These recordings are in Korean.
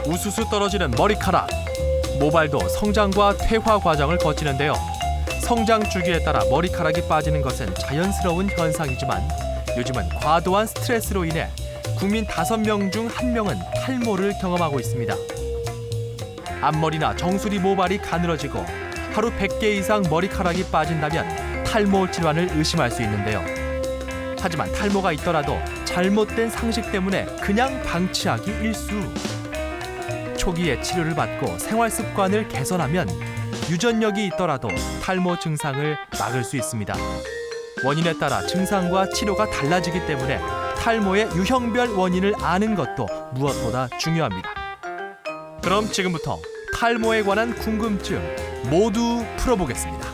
우수수 떨어지는 머리카락. 모발도 성장과 퇴화 과정을 거치는데요. 성장 주기에 따라 머리카락이 빠지는 것은 자연스러운 현상이지만 요즘은 과도한 스트레스로 인해 국민 5명 중 1명은 탈모를 경험하고 있습니다. 앞머리나 정수리 모발이 가늘어지고 하루 100개 이상 머리카락이 빠진다면 탈모 질환을 의심할 수 있는데요. 하지만 탈모가 있더라도 잘못된 상식 때문에 그냥 방치하기 일쑤. 초기에 치료를 받고 생활 습관을 개선하면 유전력이 있더라도 탈모 증상을 막을 수 있습니다. 원인에 따라 증상과 치료가 달라지기 때문에 탈모의 유형별 원인을 아는 것도 무엇보다 중요합니다. 그럼 지금부터 탈모에 관한 궁금증 모두 풀어보겠습니다.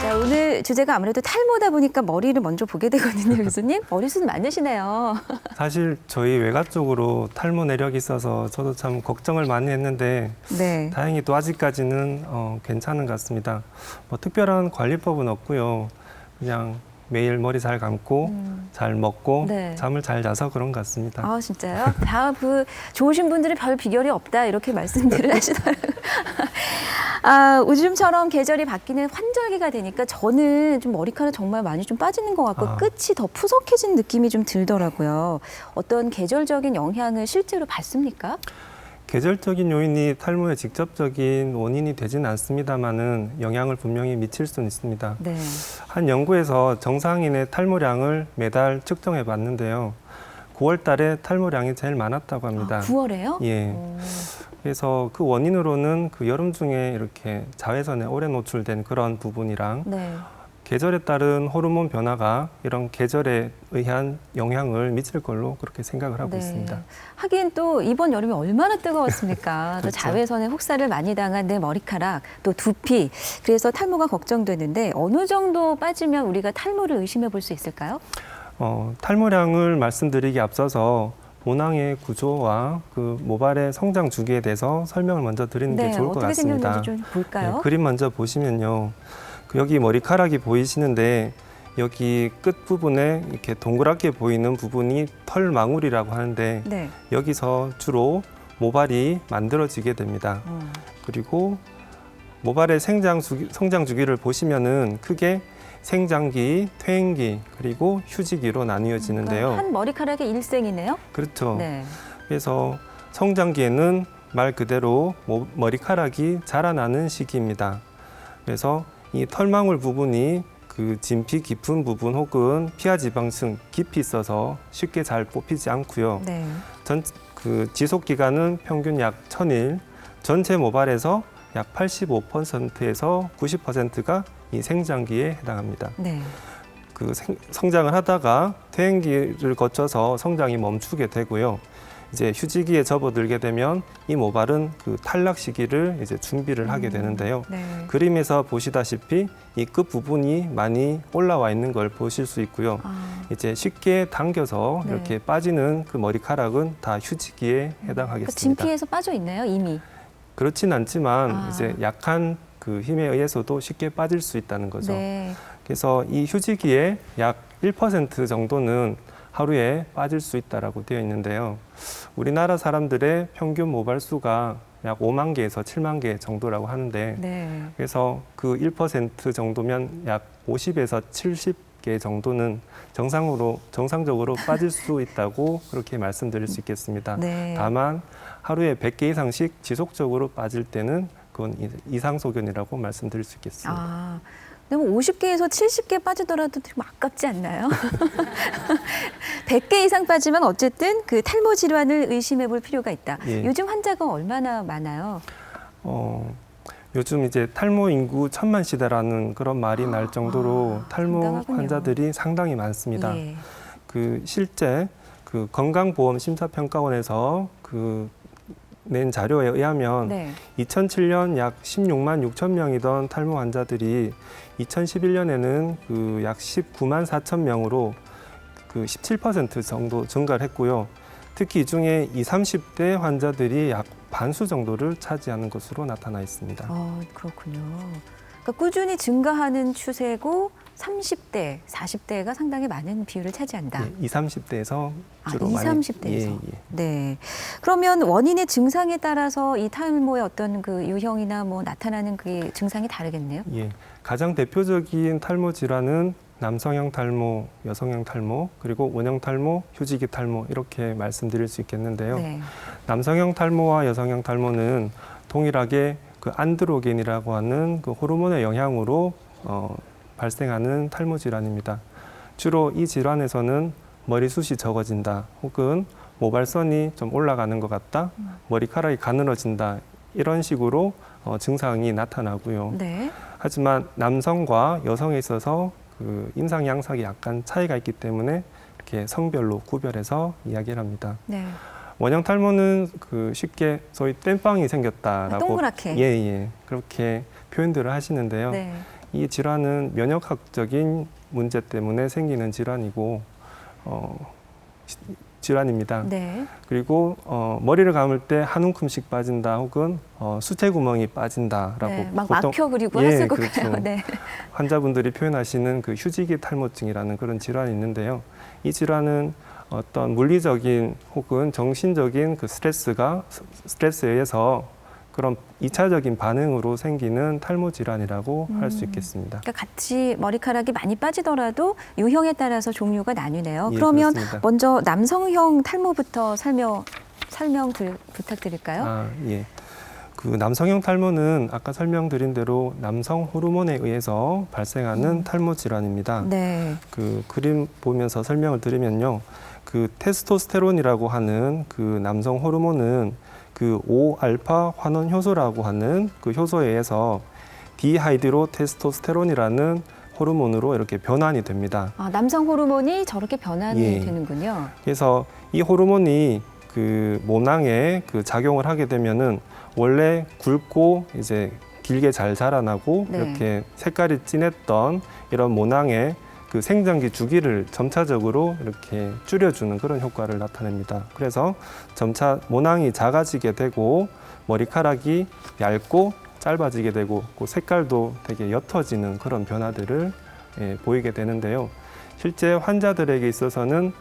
자, 오늘 주제가 아무래도 탈모다 보니까 머리를 먼저 보게 되거든요, 교수님. 머리숱 많으시네요. 사실 저희 외가 쪽으로 탈모 내력이 있어서 저도 참 걱정을 많이 했는데 네. 다행히 또 아직까지는 괜찮은 것 같습니다. 뭐 특별한 관리법은 없고요. 그냥 매일 머리 잘 감고 잘 먹고 네. 잠을 잘 자서 그런 것 같습니다. 아, 진짜요? 다 좋으신 분들은 별 비결이 없다 이렇게 말씀들을 하시더라고요. 아, 요즘처럼 계절이 바뀌는 환절기가 되니까 저는 좀 머리카락 정말 많이 좀 빠지는 것 같고 끝이 더 푸석해진 느낌이 좀 들더라고요. 어떤 계절적인 영향을 실제로 받습니까? 계절적인 요인이 탈모의 직접적인 원인이 되지는 않습니다만은 영향을 분명히 미칠 수는 있습니다. 네. 한 연구에서 정상인의 탈모량을 매달 측정해 봤는데요. 9월 달에 탈모량이 제일 많았다고 합니다. 9월에요? 예. 그래서 그 원인으로는 그 여름 중에 이렇게 자외선에 오래 노출된 그런 부분이랑 네. 계절에 따른 호르몬 변화가 이런 계절에 의한 영향을 미칠 걸로 그렇게 생각을 하고 있습니다. 하긴 또 이번 여름이 얼마나 뜨거웠습니까? 또 그렇죠. 자외선에 혹사를 많이 당한 내 머리카락, 또 두피, 그래서 탈모가 걱정되는데 어느 정도 빠지면 우리가 탈모를 의심해 볼 수 있을까요? 탈모량을 말씀드리기 앞서서 모낭의 구조와 그 모발의 성장 주기에 대해서 설명을 먼저 드리는 게 좋을 것 어떻게 같습니다. 생겼는지 좀 볼까요? 네, 그림 먼저 보시면요. 여기 머리카락이 보이시는데 여기 끝 부분에 이렇게 동그랗게 보이는 부분이 털망울이라고 하는데 네. 여기서 주로 모발이 만들어지게 됩니다. 그리고 모발의 성장 주기를 보시면은 크게 생장기, 퇴행기, 그리고 휴지기로 나뉘어지는데요. 한 머리카락의 일생이네요. 그렇죠. 네. 그래서 성장기에는 말 그대로 머리카락이 자라나는 시기입니다. 그래서 이 털망울 부분이 그 진피 깊은 부분 혹은 피하 지방층 깊이 있어서 쉽게 잘 뽑히지 않고요. 네. 그 지속 기간은 평균 약 1000일, 전체 모발에서 약 85%에서 90%가 이 생장기에 해당합니다. 네. 그 성장을 하다가 퇴행기를 거쳐서 성장이 멈추게 되고요. 이제 휴지기에 접어들게 되면 이 모발은 그 탈락 시기를 이제 준비를 하게 되는데요. 네. 그림에서 보시다시피 이 끝 부분이 많이 올라와 있는 걸 보실 수 있고요. 이제 쉽게 당겨서 네. 이렇게 빠지는 그 머리카락은 다 휴지기에 해당하겠습니다. 진피에서 빠져 있나요, 이미? 그렇진 않지만 이제 약한 그 힘에 의해서도 쉽게 빠질 수 있다는 거죠. 네. 그래서 이 휴지기의 약 1% 정도는 하루에 빠질 수 있다라고 되어 있는데요. 우리나라 사람들의 평균 모발 수가 약 5만 개에서 7만 개 정도라고 하는데 네. 그래서 그 1% 정도면 약 50에서 70개 정도는 정상적으로 빠질 수 있다고 그렇게 말씀드릴 수 있겠습니다. 네. 다만 하루에 100개 이상씩 지속적으로 빠질 때는 그건 이상소견이라고 말씀드릴 수 있겠습니다. 근데 뭐 50개에서 70개 빠지더라도 좀 아깝지 않나요? 100개 이상 빠지면 어쨌든 그 탈모 질환을 의심해 볼 필요가 있다. 예. 요즘 환자가 얼마나 많아요? 요즘 이제 탈모 인구 1000만 시대라는 그런 말이 날 정도로 탈모 상당하군요. 환자들이 상당히 많습니다. 예. 그 실제 그 건강보험심사평가원에서 그 낸 자료에 의하면 네. 2007년 약 16만 6천 명이던 탈모 환자들이 2011년에는 그 약 19만 4천 명으로 그 17% 정도 증가를 했고요. 특히 이 중에 20, 30대 환자들이 약 반수 정도를 차지하는 것으로 나타나 있습니다. 그렇군요. 그러니까 꾸준히 증가하는 추세고 30대, 40대가 상당히 많은 비율을 차지한다. 예, 20, 30대에서 주로 20, 많이 30대에서. 예, 예. 네. 그러면 원인의 증상에 따라서 이 탈모의 어떤 그 유형이나 뭐 나타나는 그 증상이 다르겠네요. 예. 가장 대표적인 탈모 질환은 남성형 탈모, 여성형 탈모, 그리고 원형 탈모, 휴지기 탈모 이렇게 말씀드릴 수 있겠는데요. 네. 남성형 탈모와 여성형 탈모는 동일하게 그 안드로겐이라고 하는 그 호르몬의 영향으로 발생하는 탈모 질환입니다. 주로 이 질환에서는 머리숱이 적어진다, 혹은 모발선이 좀 올라가는 것 같다, 머리카락이 가늘어진다 이런 식으로 증상이 나타나고요. 네. 하지만 남성과 여성에 있어서 그 임상 양상이 약간 차이가 있기 때문에 이렇게 성별로 구별해서 이야기를 합니다. 네. 원형 탈모는 그 쉽게 소위 땜빵이 생겼다라고 동그랗게. 예, 그렇게 표현들을 하시는데요. 네. 이 질환은 면역학적인 문제 때문에 생기는 질환이고 질환입니다. 네. 그리고 머리를 감을 때 한 움큼씩 빠진다, 혹은 수채구멍이 빠진다라고 네. 막 보통 막혀 그리고 예, 하시고 그렇죠. 그래요. 네. 환자분들이 표현하시는 그 휴지기 탈모증이라는 그런 질환이 있는데요. 이 질환은 어떤 물리적인 혹은 정신적인 그 스트레스에 의해서 그런 2차적인 반응으로 생기는 탈모 질환이라고 할 수 있겠습니다. 그러니까 같이 머리카락이 많이 빠지더라도 유형에 따라서 종류가 나뉘네요. 예, 그러면 그렇습니다. 먼저 남성형 탈모부터 설명 부탁드릴까요? 아, 예. 그 남성형 탈모는 아까 설명드린 대로 남성 호르몬에 의해서 발생하는 탈모 질환입니다. 네. 그 그림 보면서 설명을 드리면요. 그 테스토스테론이라고 하는 그 남성 호르몬은 그 5알파 환원 효소라고 하는 그 효소에 의해서 디하이드로 테스토스테론이라는 호르몬으로 이렇게 변환이 됩니다. 아, 남성 호르몬이 저렇게 변환이 예. 되는군요. 그래서 이 호르몬이 그 모낭에 그 작용을 하게 되면은 원래 굵고 이제 길게 잘 자라나고 네. 이렇게 색깔이 진했던 이런 모낭의 그 생장기 주기를 점차적으로 이렇게 줄여주는 그런 효과를 나타냅니다. 그래서 점차 모낭이 작아지게 되고 머리카락이 얇고 짧아지게 되고 그 색깔도 되게 옅어지는 그런 변화들을 보이게 되는데요. 실제 환자들에게 있어서는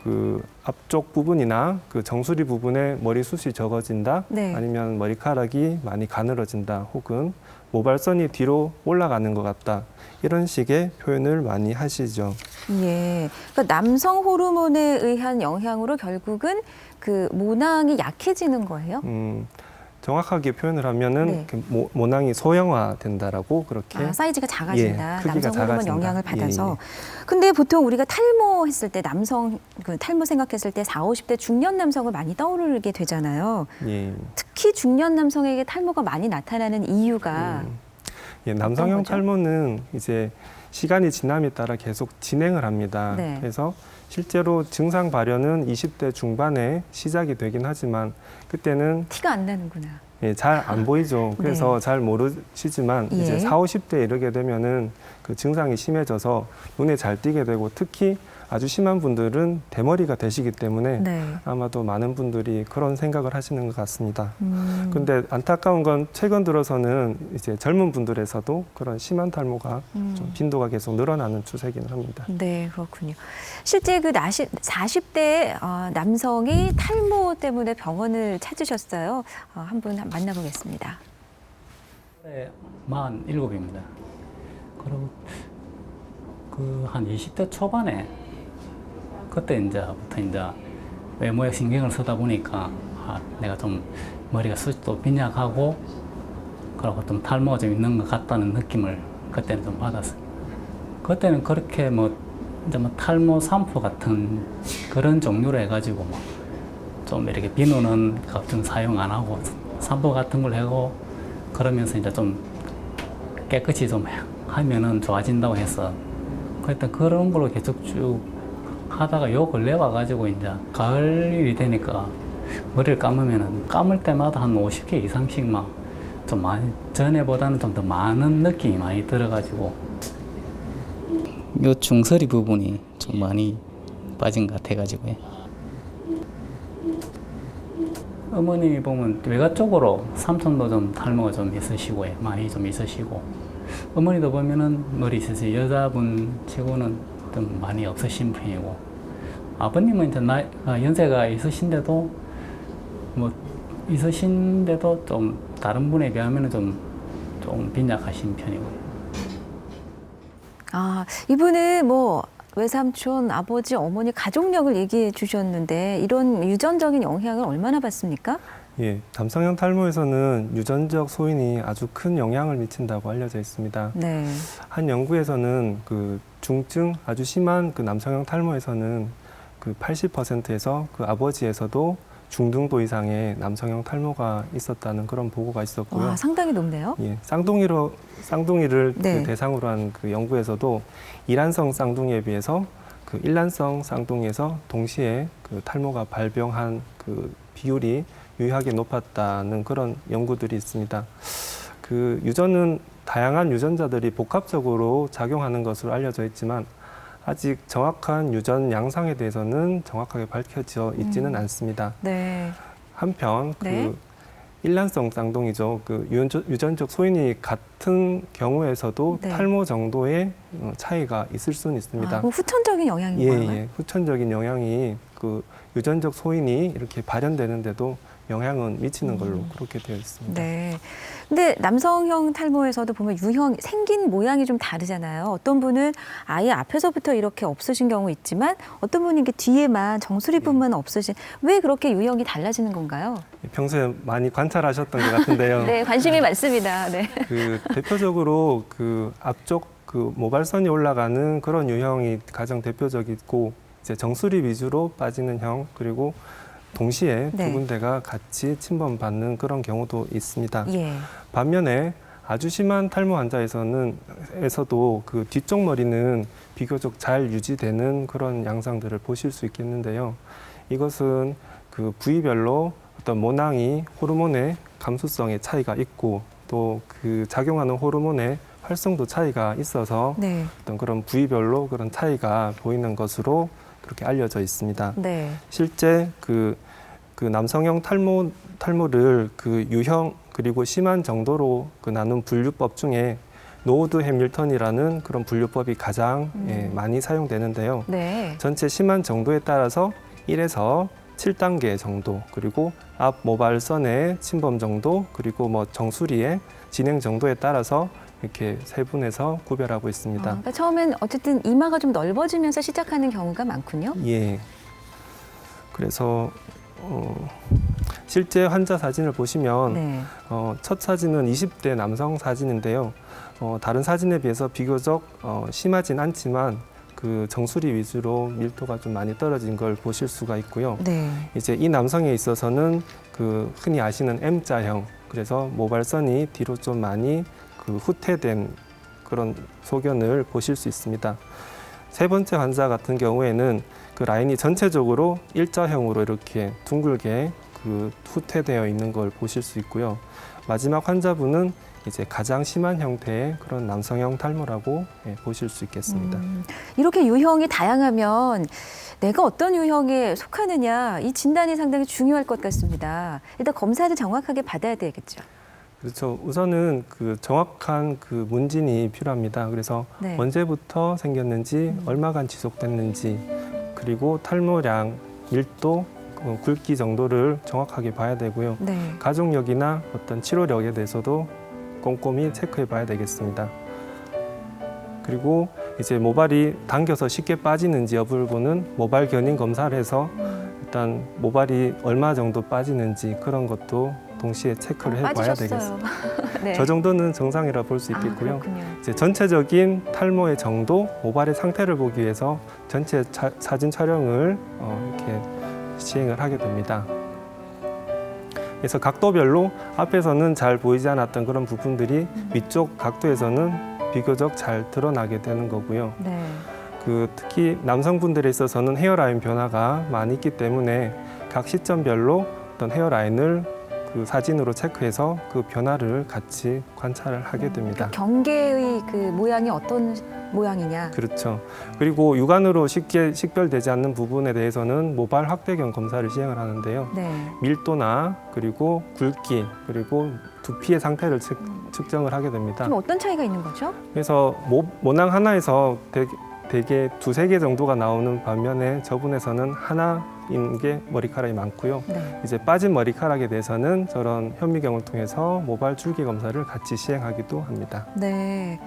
그 앞쪽 부분이나 그 정수리 부분에 머리숱이 적어진다, 네. 아니면 머리카락이 많이 가늘어진다, 혹은 모발선이 뒤로 올라가는 것 같다, 이런 식의 표현을 많이 하시죠. 예. 그러니까 남성 호르몬에 의한 영향으로 결국은 그 모낭이 약해지는 거예요? 정확하게 표현을 하면은 네. 그 모낭이 소형화된다라고 그렇게 아, 사이즈가 작아진다. 예, 크기가 남성 호르몬 작아진다. 영향을 예, 받아서. 근데 보통 우리가 탈모했을 때 남성 그 탈모 생각했을 때 40, 50대 중년 남성을 많이 떠오르게 되잖아요. 예. 특히 중년 남성에게 탈모가 많이 나타나는 이유가 예, 남성형 거죠? 탈모는 이제 시간이 지남에 따라 계속 진행을 합니다. 네. 그래서 실제로 증상 발현은 20대 중반에 시작이 되긴 하지만 그때는 티가 안 나는구나. 예, 잘 안 보이죠. 그래서 잘 모르시지만 예. 이제 40, 50대에 이르게 되면은 그 증상이 심해져서 눈에 잘 띄게 되고, 특히 아주 심한 분들은 대머리가 되시기 때문에 네. 아마도 많은 분들이 그런 생각을 하시는 것 같습니다. 근데 안타까운 건 최근 들어서는 이제 젊은 분들에서도 그런 심한 탈모가 좀 빈도가 계속 늘어나는 추세이긴 합니다. 네, 그렇군요. 실제 그 40대 남성이 탈모 때문에 병원을 찾으셨어요. 한 분 만나보겠습니다. 올해 47입니다. 그리고 그 한 20대 초반에 그때 이제부터 이제 외모에 신경을 쓰다 보니까 내가 좀 머리가 숱도 빈약하고 그리고 좀 탈모가 좀 있는 것 같다는 느낌을 그때는 좀 받았어요. 그때는 그렇게 이제 탈모 샴푸 같은 그런 종류로 해가지고 좀 이렇게 비누는 걱정 사용 안 하고 샴푸 같은 걸 하고 그러면서 이제 좀 깨끗이 좀 하면은 좋아진다고 해서 그때 그런 걸로 계속 쭉 하다가 요 근래 와가지고 이제 가을이 되니까 머리를 감으면은 감을 때마다 한 50개 이상씩 좀 많이 전에보다는 좀 더 많은 느낌이 많이 들어가지고 요 중서리 부분이 좀 많이 빠진 것 같아가지고요. 어머니 보면 외가 쪽으로 삼촌도 좀 탈모가 좀 있으시고 많이 좀 있으시고 어머니도 보면은 머리 있으세요. 여자분 치고는 좀 많이 없으신 편이고, 아버님은 이제 연세가 있으신데도 좀 다른 분에 비하면 좀 빈약하신 편이고. 아, 이분은 뭐 외삼촌, 아버지, 어머니 가족력을 얘기해 주셨는데 이런 유전적인 영향을 얼마나 받습니까? 예, 남성형 탈모에서는 유전적 소인이 아주 큰 영향을 미친다고 알려져 있습니다. 네. 한 연구에서는 그 중증 아주 심한 그 남성형 탈모에서는 그 80%에서 그 아버지에서도 중등도 이상의 남성형 탈모가 있었다는 그런 보고가 있었고요. 와, 상당히 높네요. 예, 쌍둥이를 네. 그 대상으로 한 그 연구에서도 이란성 쌍둥이에 비해서 그 일란성 쌍둥이에서 동시에 그 탈모가 발병한 그 비율이 유의하게 높았다는 그런 연구들이 있습니다. 그 유전은 다양한 유전자들이 복합적으로 작용하는 것으로 알려져 있지만 아직 정확한 유전 양상에 대해서는 정확하게 밝혀져 있지는 않습니다. 네. 한편 네. 그 일란성 쌍둥이죠. 그 유전적 소인이 같은 경우에서도 네. 탈모 정도의 차이가 있을 수는 있습니다. 아, 그럼 후천적인 영향인 예, 거예요? 예. 후천적인 영향이 그 유전적 소인이 이렇게 발현되는데도 영향은 미치는 걸로 그렇게 되어 있습니다. 네. 근데 남성형 탈모에서도 보면 유형 생긴 모양이 좀 다르잖아요. 어떤 분은 아예 앞에서부터 이렇게 없으신 경우 있지만 어떤 분은 이게 뒤에만 정수리 부분만 없으신 왜 그렇게 유형이 달라지는 건가요? 평소에 많이 관찰하셨던 것 같은데요. 네, 관심이 많습니다. 네. 그 대표적으로 그 앞쪽 그 모발선이 올라가는 그런 유형이 가장 대표적이고 이제 정수리 위주로 빠지는 형 그리고 동시에 네. 두 군데가 같이 침범받는 그런 경우도 있습니다. 예. 반면에 아주 심한 탈모 환자에서도 그 뒤쪽 머리는 비교적 잘 유지되는 그런 양상들을 보실 수 있겠는데요. 이것은 그 부위별로 어떤 모낭이 호르몬의 감수성의 차이가 있고 또 그 작용하는 호르몬의 활성도 차이가 있어서 네. 어떤 그런 부위별로 그런 차이가 보이는 것으로 그렇게 알려져 있습니다. 네. 실제 그 남성형 탈모를 그 유형 그리고 심한 정도로 그 나눈 분류법 중에 노드 해밀턴이라는 그런 분류법이 가장 많이 사용되는데요. 네. 전체 심한 정도에 따라서 1에서 7단계 정도, 그리고 앞 모발선의 침범 정도, 그리고 뭐 정수리의 진행 정도에 따라서 이렇게 세분해서 구별하고 있습니다. 그러니까 처음엔 어쨌든 이마가 좀 넓어지면서 시작하는 경우가 많군요. 예. 그래서 실제 환자 사진을 보시면 네. 첫 사진은 20대 남성 사진인데요. 다른 사진에 비해서 비교적 심하진 않지만 그 정수리 위주로 밀도가 좀 많이 떨어진 걸 보실 수가 있고요. 네. 이제 이 남성에 있어서는 그 흔히 아시는 M자형, 그래서 모발선이 뒤로 좀 많이 그 후퇴된 그런 소견을 보실 수 있습니다. 세 번째 환자 같은 경우에는 그 라인이 전체적으로 일자형으로 이렇게 둥글게 그 후퇴되어 있는 걸 보실 수 있고요. 마지막 환자분은 이제 가장 심한 형태의 그런 남성형 탈모라고 보실 수 있겠습니다. 이렇게 유형이 다양하면 내가 어떤 유형에 속하느냐 이 진단이 상당히 중요할 것 같습니다. 일단 검사를 정확하게 받아야 되겠죠. 그렇죠. 우선은 그 정확한 그 문진이 필요합니다. 그래서 네. 언제부터 생겼는지, 얼마간 지속됐는지, 그리고 탈모량, 밀도, 굵기 정도를 정확하게 봐야 되고요. 네. 가족력이나 어떤 치료력에 대해서도 꼼꼼히 체크해 봐야 되겠습니다. 그리고 이제 모발이 당겨서 쉽게 빠지는지 여부를 보는 모발 견인 검사를 해서 일단 모발이 얼마 정도 빠지는지 그런 것도 동시에 체크를 해봐야 되겠습니다. 네. 저 정도는 정상이라 볼 수 있겠고요. 그렇군요. 이제 전체적인 탈모의 정도, 모발의 상태를 보기 위해서 전체 사진 촬영을 이렇게 시행을 하게 됩니다. 그래서 각도별로 앞에서는 잘 보이지 않았던 그런 부분들이 위쪽 각도에서는 비교적 잘 드러나게 되는 거고요. 네. 그 특히 남성분들에 있어서는 헤어라인 변화가 많이 있기 때문에 각 시점별로 어떤 헤어라인을 그 사진으로 체크해서 그 변화를 같이 관찰을 하게 됩니다. 경계의 그 모양이 어떤 모양이냐. 그렇죠. 그리고 육안으로 쉽게 식별되지 않는 부분에 대해서는 모발 확대경 검사를 시행을 하는데요. 네. 밀도나 그리고 굵기 그리고 두피의 상태를 측정을 하게 됩니다. 좀 어떤 차이가 있는 거죠? 그래서 모낭 하나에서 대개 2-3개 정도가 나오는 반면에 저분에서는 하나인 게 머리카락이 많고요. 네. 이제 빠진 머리카락에 대해서는 저런 현미경을 통해서 모발 줄기 검사를 같이 시행하기도 합니다. 네.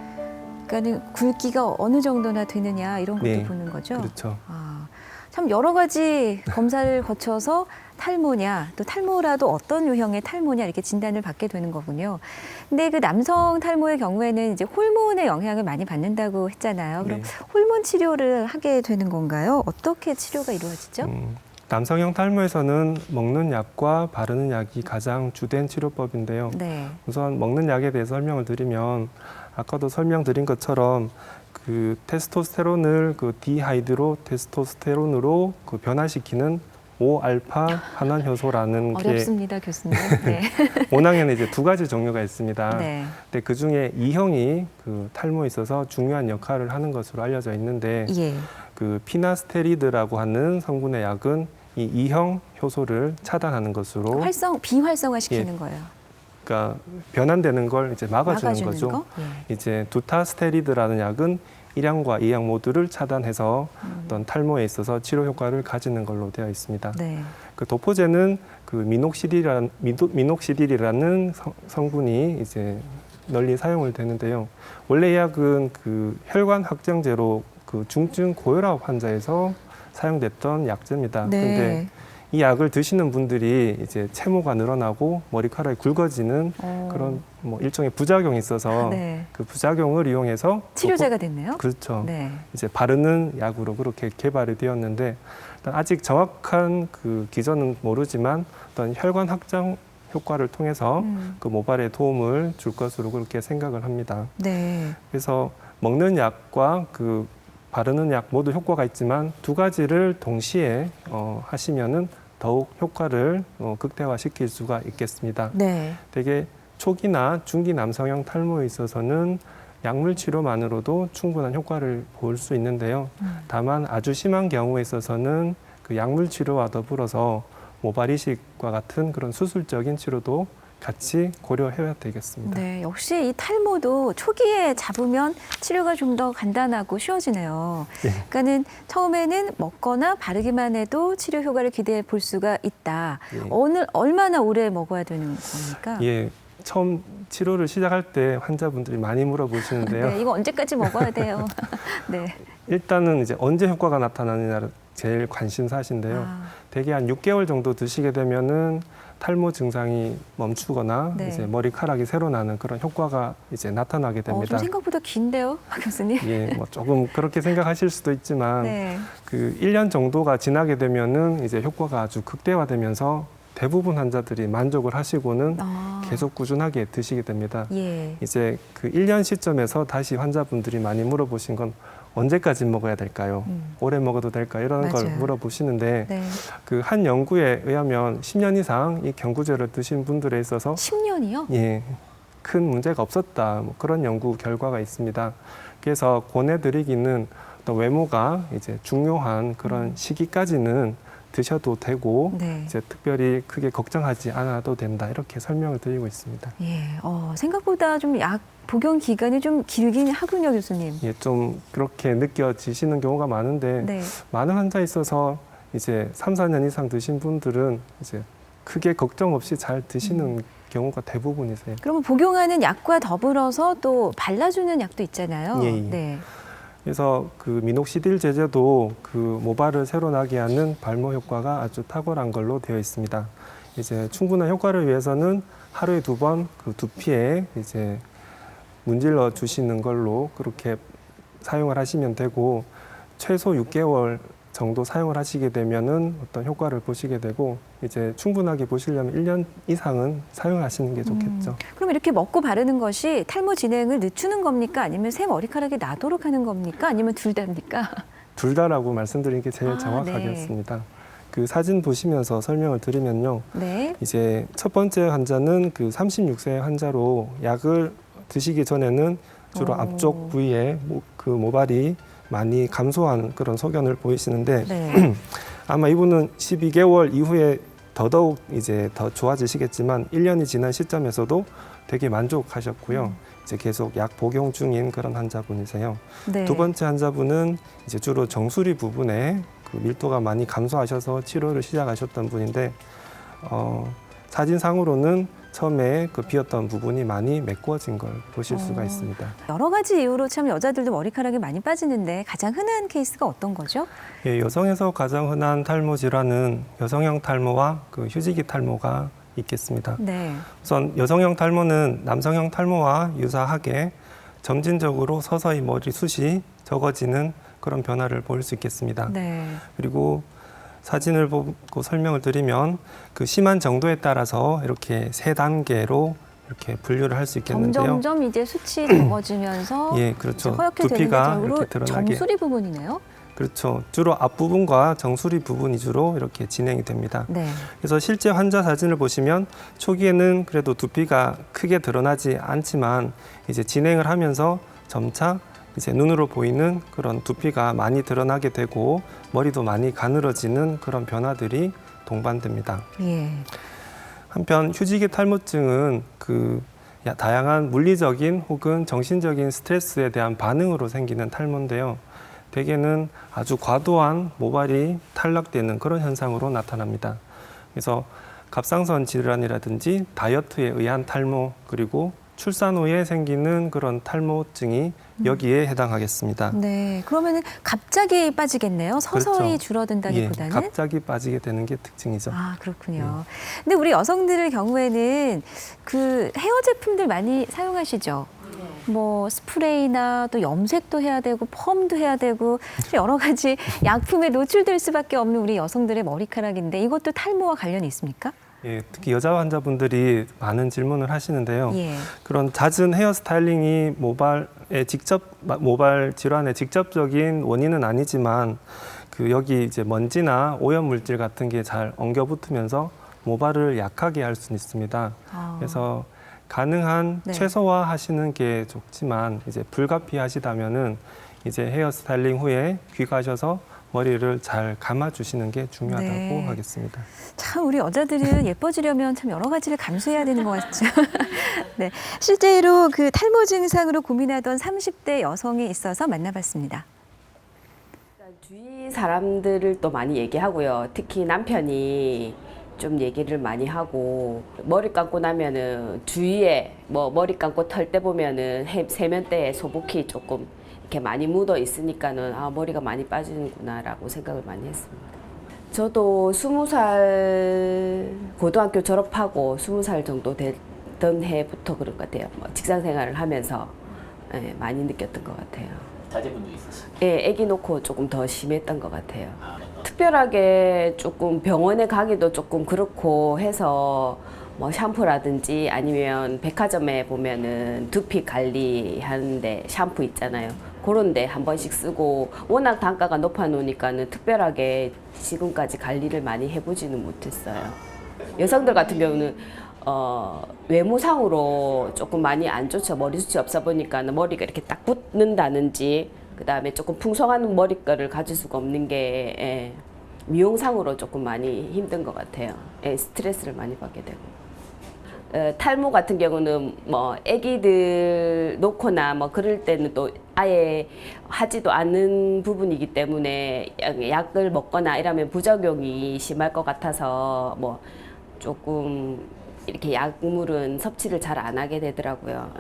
그러니까는 굵기가 어느 정도나 되느냐 이런 것도 네. 보는 거죠. 그렇죠. 아, 참 여러 가지 검사를 거쳐서 탈모냐, 또 탈모라도 어떤 유형의 탈모냐 이렇게 진단을 받게 되는 거군요. 근데 그 남성 탈모의 경우에는 이제 호르몬의 영향을 많이 받는다고 했잖아요. 그럼 네. 호르몬 치료를 하게 되는 건가요? 어떻게 치료가 이루어지죠? 남성형 탈모에서는 먹는 약과 바르는 약이 가장 주된 치료법인데요. 네. 우선 먹는 약에 대해서 설명을 드리면 아까도 설명드린 것처럼 그 테스토스테론을 그 디하이드로 테스토스테론으로 그 변화시키는 5알파 환원 효소라는 게 어렵습니다, 교수님. 네. 모낭에는 이제 2가지 종류가 있습니다. 네. 근데 그 중에 2형이 그 탈모에 있어서 중요한 역할을 하는 것으로 알려져 있는데 예. 그 피나스테리드라고 하는 성분의 약은 이 2형 효소를 차단하는 것으로 비활성화 시키는 거예요. 그러니까 변환되는 걸 이제 막아주는 거죠. 거? 예. 이제 두타스테리드라는 약은 1형과 2형 모두를 차단해서 어떤 탈모에 있어서 치료 효과를 가지는 걸로 되어 있습니다. 네. 그 도포제는 그 미녹시딜이라는 성분이 이제 널리 사용을 되는데요. 원래 이 약은 그 혈관 확장제로 그 중증 고혈압 환자에서 사용됐던 약제입니다. 네. 그런데 이 약을 드시는 분들이 이제 채모가 늘어나고 머리카락이 굵어지는 그런 뭐 일종의 부작용이 있어서 네. 그 부작용을 이용해서 치료제가 됐네요. 그렇죠. 네. 이제 바르는 약으로 그렇게 개발이 되었는데 일단 아직 정확한 그 기전은 모르지만 어떤 혈관 확장 효과를 통해서 그 모발에 도움을 줄 것으로 그렇게 생각을 합니다. 네. 그래서 먹는 약과 그 바르는 약 모두 효과가 있지만 2가지를 동시에 하시면은 더욱 효과를 극대화시킬 수가 있겠습니다. 네. 되게 초기나 중기 남성형 탈모에 있어서는 약물 치료만으로도 충분한 효과를 볼 수 있는데요. 다만 아주 심한 경우에 있어서는 그 약물 치료와 더불어서 모발 이식과 같은 그런 수술적인 치료도 같이 고려해야 되겠습니다. 네, 역시 이 탈모도 초기에 잡으면 치료가 좀 더 간단하고 쉬워지네요. 예. 그러니까는 처음에는 먹거나 바르기만 해도 치료 효과를 기대해 볼 수가 있다. 예. 얼마나 오래 먹어야 되는 겁니까? 예, 처음 치료를 시작할 때 환자분들이 많이 물어보시는데요. 네, 이거 언제까지 먹어야 돼요? 네. 일단은 이제 언제 효과가 나타나느냐를 제일 관심사신데요. 아, 대개 한 6개월 정도 드시게 되면은 탈모 증상이 멈추거나 네. 이제 머리카락이 새로 나는 그런 효과가 이제 나타나게 좀 됩니다. 생각보다 긴데요, 박 교수님? 예, 뭐 조금 그렇게 생각하실 수도 있지만 네. 그 1년 정도가 지나게 되면은 이제 효과가 아주 극대화되면서 대부분 환자들이 만족을 하시고는 아, 계속 꾸준하게 드시게 됩니다. 예. 이제 그 1년 시점에서 다시 환자분들이 많이 물어보신 건 언제까지 먹어야 될까요? 오래 먹어도 될까요? 이런 걸 맞아요. 물어보시는데 네. 그 한 연구에 의하면 10년 이상 이 경구제를 드신 분들에 있어서 10년이요? 예, 큰 문제가 없었다. 뭐 그런 연구 결과가 있습니다. 그래서 권해드리기는 어떤 외모가 이제 중요한 그런 시기까지는 드셔도 되고 네. 이제 특별히 크게 걱정하지 않아도 된다. 이렇게 설명을 드리고 있습니다. 예. 생각보다 좀 약 복용 기간이 좀 길긴 하군요, 교수님. 예, 좀 그렇게 느껴지시는 경우가 많은데 네. 많은 환자 있어서 이제 3-4년 이상 드신 분들은 이제 크게 걱정 없이 잘 드시는 경우가 대부분이세요. 그러면 복용하는 약과 더불어서 또 발라주는 약도 있잖아요. 예, 예. 네. 그래서 그 미녹시딜 제제도 그 모발을 새로 나게 하는 발모 효과가 아주 탁월한 걸로 되어 있습니다. 이제 충분한 효과를 위해서는 하루에 2번 그 두피에 이제 문질러 주시는 걸로 그렇게 사용을 하시면 되고 최소 6개월 정도 사용을 하시게 되면은 어떤 효과를 보시게 되고 이제 충분하게 보시려면 1년 이상은 사용하시는 게 좋겠죠. 그럼 이렇게 먹고 바르는 것이 탈모 진행을 늦추는 겁니까? 아니면 새 머리카락이 나도록 하는 겁니까? 아니면 둘 다입니까? 둘 다라고 말씀드리는 게 제일 아, 정확하겠습니다. 그 사진 보시면서 설명을 드리면요. 네. 이제 첫 번째 환자는 그 36세 환자로 약을 드시기 전에는 주로 앞쪽 부위에 그 모발이 많이 감소한 그런 소견을 보이시는데 네. 아마 이분은 12개월 이후에 더더욱 이제 더 좋아지시겠지만 1년이 지난 시점에서도 되게 만족하셨고요. 이제 계속 약 복용 중인 그런 환자분이세요. 네. 두 번째 환자분은 이제 주로 정수리 부분에 그 밀도가 많이 감소하셔서 치료를 시작하셨던 분인데 사진상으로는 처음에 그 비었던 부분이 많이 메꾸어진 걸 보실 수가 있습니다. 여러 가지 이유로 참 여자들도 머리카락이 많이 빠지는데 가장 흔한 케이스가 어떤 거죠? 예, 여성에서 가장 흔한 탈모 질환은 여성형 탈모와 그 휴지기 탈모가 있겠습니다. 네. 우선 여성형 탈모는 남성형 탈모와 유사하게 점진적으로 서서히 머리숱이 적어지는 그런 변화를 보일 수 있겠습니다. 네. 그리고 사진을 보고 설명을 드리면 그 심한 정도에 따라서 이렇게 3단계로 이렇게 분류를 할 수 있겠는데요. 점점점 이제 수치 적어지면서 예, 그렇죠. 허옇게 되는 두피가 쪽으로 이렇게 드러나게. 정수리 부분이네요. 그렇죠. 주로 앞부분과 정수리 부분이 주로 이렇게 진행이 됩니다. 네. 그래서 실제 환자 사진을 보시면 초기에는 그래도 두피가 크게 드러나지 않지만 이제 진행을 하면서 점차 이제 눈으로 보이는 그런 두피가 많이 드러나게 되고 머리도 많이 가늘어지는 그런 변화들이 동반됩니다. 예. 한편 휴지기 탈모증은 그 다양한 물리적인 혹은 정신적인 스트레스에 대한 반응으로 생기는 탈모인데요. 대개는 아주 과도한 모발이 탈락되는 그런 현상으로 나타납니다. 그래서 갑상선 질환이라든지 다이어트에 의한 탈모 그리고 출산 후에 생기는 그런 탈모증이 여기에 해당하겠습니다. 네. 그러면은 갑자기 빠지겠네요. 서서히 그렇죠. 줄어든다기보다는. 예, 갑자기 빠지게 되는 게 특징이죠. 아, 그렇군요. 근데 우리 여성들의 경우에는 그 헤어 제품들 많이 사용하시죠? 뭐 스프레이나 또 염색도 해야 되고 펌도 해야 되고 여러 가지 약품에 노출될 수밖에 없는 우리 여성들의 머리카락인데 이것도 탈모와 관련이 있습니까? 예, 특히 여자 환자분들이 많은 질문을 하시는데요. 예. 그런 잦은 헤어 스타일링이 모발 질환의 직접적인 원인은 아니지만 그 여기 이제 먼지나 오염 물질 같은 게 잘 엉겨 붙으면서 모발을 약하게 할 수는 있습니다. 아. 그래서 가능한 네. 최소화하시는 게 좋지만 이제 불가피하시다면은 이제 헤어 스타일링 후에 귀가하셔서 머리를 잘 감아주시는 게 중요하다고 네. 하겠습니다. 참 우리 여자들은 예뻐지려면 참 여러 가지를 감수해야 되는 것 같죠. 네, 실제로 그 탈모 증상으로 고민하던 30대 여성이 있어서 만나봤습니다. 주위 사람들을 또 많이 얘기하고요. 특히 남편이 좀 얘기를 많이 하고 머리 감고 나면은 주위에 뭐 머리 감고 털 때 보면은 세면대에 소복이 조금 이렇게 많이 묻어 있으니까는 아 머리가 많이 빠지는구나라고 생각을 많이 했습니다. 저도 20살 고등학교 졸업하고 20살 정도 됐던 해부터 그런 것 같아요. 뭐 직장 생활을 하면서 예, 많이 느꼈던 것 같아요. 자제분도 있으시죠? 예, 아기 놓고 조금 더 심했던 것 같아요. 특별하게 조금 병원에 가기도 조금 그렇고 해서 뭐 샴푸라든지 아니면 백화점에 보면은 두피 관리하는데 샴푸 있잖아요. 그런 데 한 번씩 쓰고 워낙 단가가 높아 놓으니까는 특별하게 지금까지 관리를 많이 해보지는 못했어요. 여성들 같은 경우는 외모상으로 조금 많이 안 좋죠. 머리숱이 없어 보니까 머리가 이렇게 딱 붙는다든지 그다음에 조금 풍성한 머리결을 가질 수가 없는 게 예, 미용상으로 조금 많이 힘든 것 같아요. 예, 스트레스를 많이 받게 되고. 탈모 같은 경우는 뭐 아기들 놓거나 뭐 그럴 때는 또 아예 하지도 않는 부분이기 때문에 약을 먹거나 이러면 부작용이 심할 것 같아서 뭐 조금 이렇게 약물은 섭취를 잘 안 하게 되더라고요.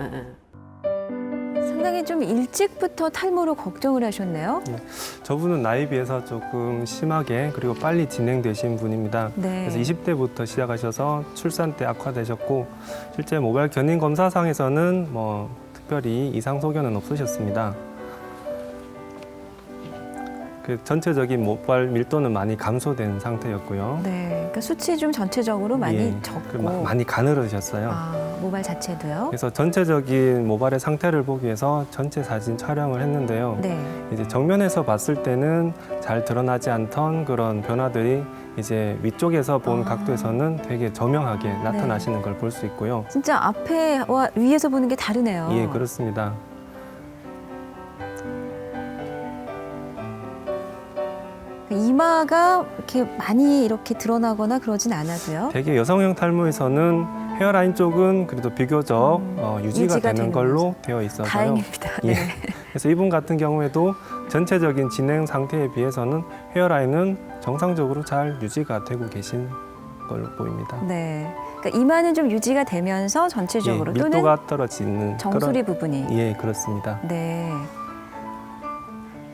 상당히 좀 일찍부터 탈모로 걱정을 하셨네요. 저분은 나이에 비해서 조금 심하게 그리고 빨리 진행되신 분입니다. 네. 그래서 20대부터 시작하셔서 출산 때 악화되셨고 실제 모발 견인 검사상에서는 뭐 특별히 이상 소견은 없으셨습니다. 그 전체적인 모발 밀도는 많이 감소된 상태였고요. 네, 그러니까 수치 좀 전체적으로 많이 예, 적고 많이 가늘어지셨어요. 모발 자체도요. 그래서 전체적인 모발의 상태를 보기 위해서 전체 사진 촬영을 했는데요. 네. 이제 정면에서 봤을 때는 잘 드러나지 않던 그런 변화들이 이제 위쪽에서 본 각도에서는 되게 저명하게 나타나시는 걸 볼 수 있고요. 진짜 앞에와 위에서 보는 게 다르네요. 예, 그렇습니다. 이 이마가 이렇게 많이 이렇게 드러나거나 그러진 않아도요. 대개 여성형 탈모에서는 헤어라인 쪽은 그래도 비교적 유지가 유지가 되는 되는 걸로 되어 있어서요. 다행입니다. 예. 네. 그래서 이분 같은 경우에도 전체적인 진행 상태에 비해서는 헤어라인은 정상적으로 잘 유지가 되고 계신 걸로 보입니다. 네. 그러니까 이마는 좀 유지가 되면서 전체적으로 예, 또는 밀도가 떨어지는 정수리 부분이. 예, 그렇습니다. 네.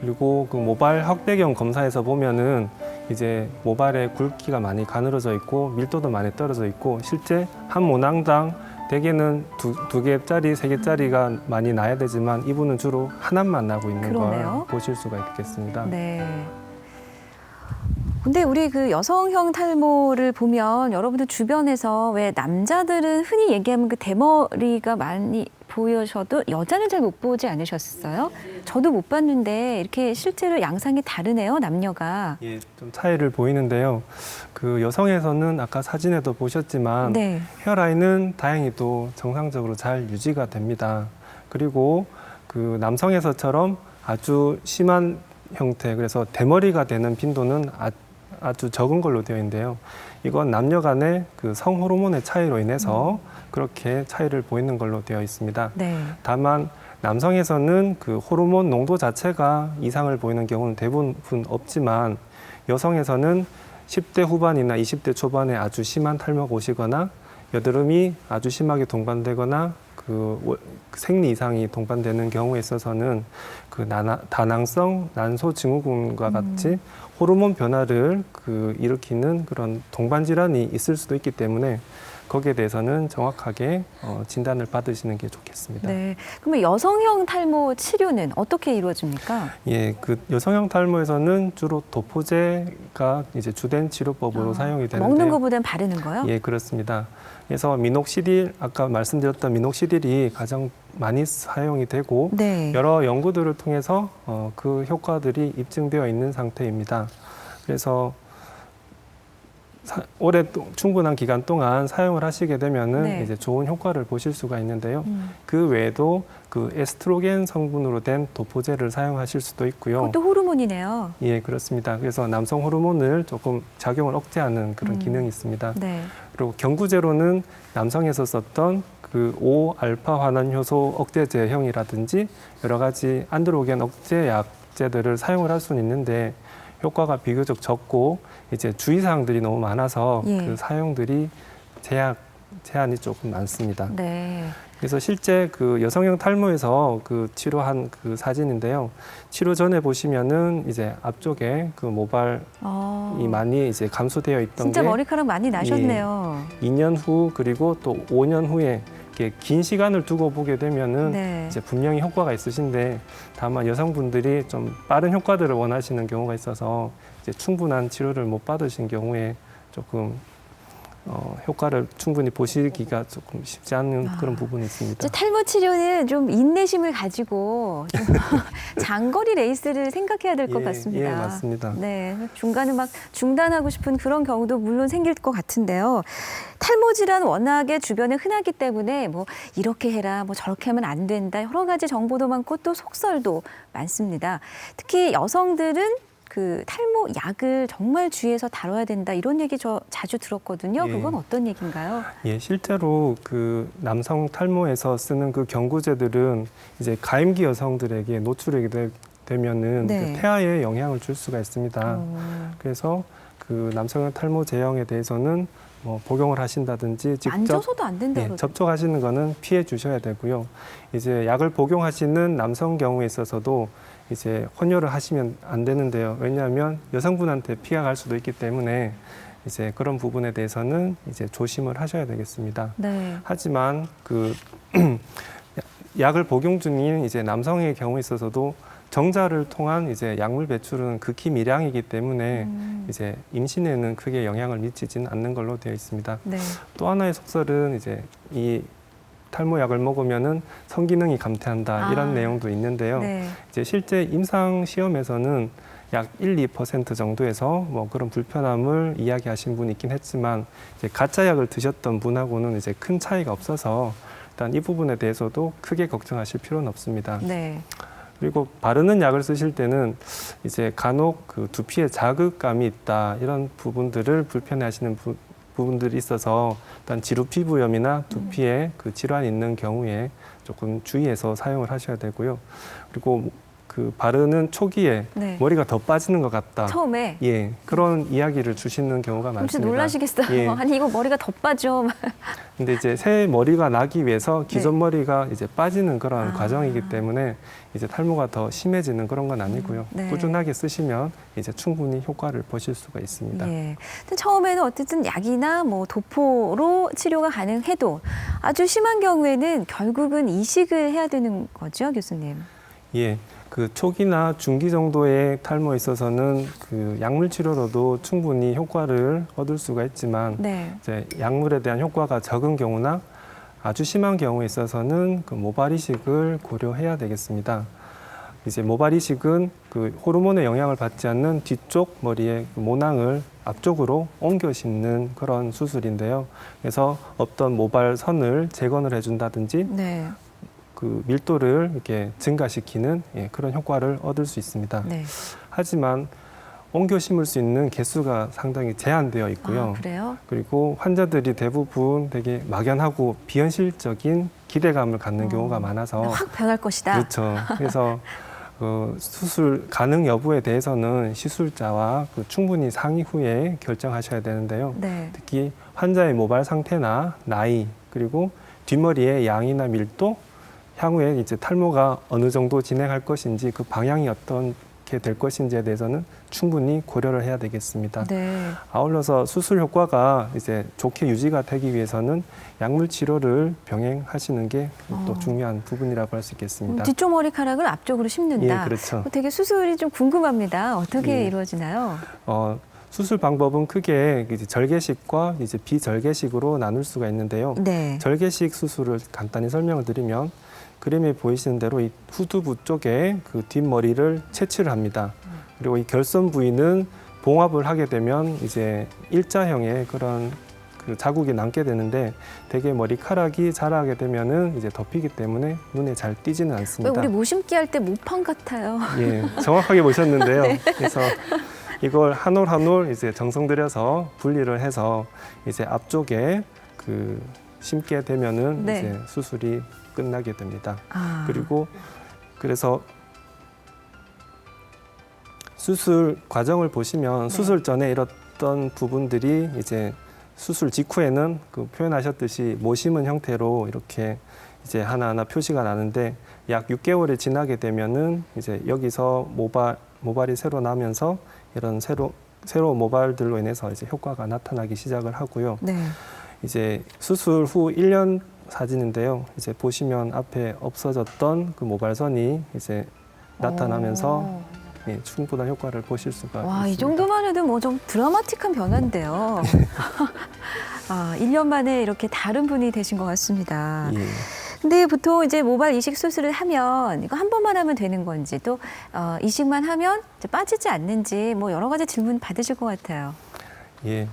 그리고 그 모발 확대경 검사에서 보면은 이제 모발에 굵기가 많이 가늘어져 있고 밀도도 많이 떨어져 있고 실제 한 모낭당 대개는 두 개짜리, 세 개짜리가 많이 나야 되지만 이분은 주로 하나만 나고 있는 그러네요. 걸 보실 수가 있겠습니다. 네. 근데 우리 그 여성형 탈모를 보면 여러분들 주변에서 왜 남자들은 흔히 얘기하면 그 대머리가 많이 보여셔도 여자는 잘 못 보지 않으셨어요? 저도 못 봤는데 이렇게 실제로 양상이 다르네요, 남녀가. 예, 좀 차이를 보이는데요. 그 여성에서는 아까 사진에도 보셨지만 네. 헤어라인은 다행히 또 정상적으로 잘 유지가 됩니다. 그리고 그 남성에서처럼 아주 심한 형태, 그래서 대머리가 되는 빈도는 아주 적은 걸로 되어 있는데요. 이건 남녀 간의 그 성호르몬의 차이로 인해서 그렇게 차이를 보이는 걸로 되어 있습니다. 네. 다만 남성에서는 그 호르몬 농도 자체가 이상을 보이는 경우는 대부분 없지만 여성에서는 10대 후반이나 20대 초반에 아주 심한 탈모가 오시거나 여드름이 아주 심하게 동반되거나 그 생리 이상이 동반되는 경우에 있어서는 그 다낭성 난소 증후군과 같이 호르몬 변화를 일으키는 그런 동반 질환이 있을 수도 있기 때문에 거기에 대해서는 정확하게 진단을 받으시는 게 좋겠습니다. 네. 그러면 여성형 탈모 치료는 어떻게 이루어집니까? 예, 그 여성형 탈모에서는 주로 도포제가 이제 주된 치료법으로 사용이 되는데요. 먹는 것보다는 바르는 거요? 예, 그렇습니다. 그래서 미녹시딜, 아까 말씀드렸던 미녹시딜이 가장 많이 사용이 되고 네. 여러 연구들을 통해서 그 효과들이 입증되어 있는 상태입니다. 그래서 충분한 기간 동안 사용을 하시게 되면은 네. 이제 좋은 효과를 보실 수가 있는데요. 그 외에도 그 에스트로겐 성분으로 된 도포제를 사용하실 수도 있고요. 그것도 호르몬이네요. 예, 그렇습니다. 그래서 남성 호르몬을 조금 작용을 억제하는 그런 기능이 있습니다. 네. 그리고 경구제로는 남성에서 썼던 그 5알파 환원 효소 억제제형이라든지 여러 가지 안드로겐 억제 약제들을 사용을 할 수는 있는데 효과가 비교적 적고 이제 주의사항들이 너무 많아서 예. 그 사용들이 제한이 조금 많습니다. 네. 그래서 실제 그 여성형 탈모에서 그 치료한 그 사진인데요. 치료 전에 보시면은 이제 앞쪽에 그 모발이 많이 이제 감소되어 있던 진짜 게 머리카락 많이 나셨네요. 2년 후 그리고 또 5년 후에 이렇게 긴 시간을 두고 보게 되면은 네. 이제 분명히 효과가 있으신데 다만 여성분들이 좀 빠른 효과들을 원하시는 경우가 있어서 이제 충분한 치료를 못 받으신 경우에 조금 효과를 충분히 보시기가 조금 쉽지 않은 그런 부분이 있습니다. 진짜 탈모 치료는 좀 인내심을 가지고 좀 장거리 레이스를 생각해야 될 것 같습니다. 예, 맞습니다. 네, 중간에 막 중단하고 싶은 그런 경우도 물론 생길 것 같은데요. 탈모 질환 워낙에 주변에 흔하기 때문에 뭐 이렇게 해라, 뭐 저렇게 하면 안 된다, 여러 가지 정보도 많고 또 속설도 많습니다. 특히 여성들은 그 탈모 약을 정말 주의해서 다뤄야 된다 이런 얘기 저 자주 들었거든요. 예. 그건 어떤 얘기인가요? 예, 실제로 그 남성 탈모에서 쓰는 그 경구제들은 이제 가임기 여성들에게 노출이 되면은 네. 그 태아에 영향을 줄 수가 있습니다. 그래서 그 남성 탈모 제형에 대해서는 뭐 복용을 하신다든지 직접 만져서도 안 된다고 그러더라고요. 접촉하시는 거는 피해 주셔야 되고요. 이제 약을 복용하시는 남성 경우에 있어서도 이제 혼혈을 하시면 안 되는데요. 왜냐하면 여성분한테 피해가 갈 수도 있기 때문에 이제 그런 부분에 대해서는 이제 조심을 하셔야 되겠습니다. 네. 하지만 그 약을 복용 중인 이제 남성의 경우에 있어서도 정자를 통한 이제 약물 배출은 극히 미량이기 때문에 이제 임신에는 크게 영향을 미치지는 않는 걸로 되어 있습니다. 네. 또 하나의 속설은 이제 이 탈모약을 먹으면은 성기능이 감퇴한다 이런 내용도 있는데요. 네. 이제 실제 임상 시험에서는 약 1~2% 정도에서 뭐 그런 불편함을 이야기하신 분이 있긴 했지만 이제 가짜 약을 드셨던 분하고는 이제 큰 차이가 없어서 일단 이 부분에 대해서도 크게 걱정하실 필요는 없습니다. 네. 그리고 바르는 약을 쓰실 때는 이제 간혹 그 두피에 자극감이 있다 이런 부분들을 불편해하시는 부분들이 있어서 일단 지루 피부염이나 두피에 그 질환이 있는 경우에 조금 주의해서 사용을 하셔야 되고요. 그리고 그 바르는 초기에 네. 머리가 더 빠지는 것 같다. 처음에 예, 그런 이야기를 주시는 경우가 진짜 많습니다. 놀라시겠어요. 예. 아니 이거 머리가 더 빠져. 근데 이제 새 머리가 나기 위해서 기존 네. 머리가 이제 빠지는 그런 아. 과정이기 때문에 이제 탈모가 더 심해지는 그런 건 아니고요. 네. 꾸준하게 쓰시면 이제 충분히 효과를 보실 수가 있습니다. 예. 근데 처음에는 어쨌든 약이나 뭐 도포로 치료가 가능해도 아주 심한 경우에는 결국은 이식을 해야 되는 거죠, 교수님. 예, 그 초기나 중기 정도의 탈모에 있어서는 그 약물 치료로도 충분히 효과를 얻을 수가 있지만 네. 이제 약물에 대한 효과가 적은 경우나 아주 심한 경우에 있어서는 그 모발 이식을 고려해야 되겠습니다. 이제 모발 이식은 그 호르몬의 영향을 받지 않는 뒤쪽 머리의 그 모낭을 앞쪽으로 옮겨 심는 그런 수술인데요. 그래서 어떤 모발 선을 재건을 해준다든지 네. 그 밀도를 이렇게 증가시키는 그런 효과를 얻을 수 있습니다. 네. 하지만 옮겨 심을 수 있는 개수가 상당히 제한되어 있고요. 아, 그래요? 그리고 환자들이 대부분 되게 막연하고 비현실적인 기대감을 갖는 경우가 많아서 확 변할 것이다. 그렇죠. 그래서 수술 가능 여부에 대해서는 시술자와 그 충분히 상의 후에 결정하셔야 되는데요. 네. 특히 환자의 모발 상태나 나이 그리고 뒷머리의 양이나 밀도 향후에 이제 탈모가 어느 정도 진행할 것인지 그 방향이 어떻게 될 것인지에 대해서는 충분히 고려를 해야 되겠습니다. 네. 아울러서 수술 효과가 이제 좋게 유지가 되기 위해서는 약물 치료를 병행하시는 게 또 중요한 부분이라고 할 수 있겠습니다. 뒤쪽 머리카락을 앞쪽으로 심는다. 예, 그렇죠. 되게 수술이 좀 궁금합니다. 어떻게 예. 이루어지나요? 수술 방법은 크게 이제 절개식과 이제 비절개식으로 나눌 수가 있는데요. 네. 절개식 수술을 간단히 설명을 드리면 그림에 보이시는 대로 이 후두부 쪽에 그 뒷머리를 채취를 합니다. 그리고 이 결선 부위는 봉합을 하게 되면 이제 일자형의 그런 그 자국이 남게 되는데 대개 머리카락이 자라게 되면은 이제 덮이기 때문에 눈에 잘 띄지는 왜 않습니다. 우리 모심기 할 때 모판 같아요. 예, 정확하게 보셨는데요. 그래서 이걸 한 올 한 올 이제 정성 들여서 분리를 해서 이제 앞쪽에 그 심게 되면은 네. 이제 수술이 끝나게 됩니다. 아. 그리고 그래서 수술 과정을 보시면 네. 수술 전에 이랬던 부분들이 이제 수술 직후에는 그 표현하셨듯이 모심은 형태로 이렇게 이제 하나하나 표시가 나는데 약 6개월이 지나게 되면은 이제 여기서 모발이 새로 나면서 이런 새로운 모발들로 인해서 이제 효과가 나타나기 시작을 하고요. 네. 이제 수술 후 1년 사진인데요. 이제 보시면 앞에 없어졌던 그 모발선이 이제 나타나면서 예, 충분한 효과를 보실 수가 와, 있습니다. 이 정도만 해도 뭐 좀 드라마틱한 변화인데요. 아, 1년 만에 이렇게 다른 분이 되신 것 같습니다. 예. 근데 보통 이제 모발 이식 수술을 하면 이거 한 번만 하면 되는 건지 또 이식만 하면 이제 빠지지 않는지 뭐 여러 가지 질문 받으실 것 같아요. 예,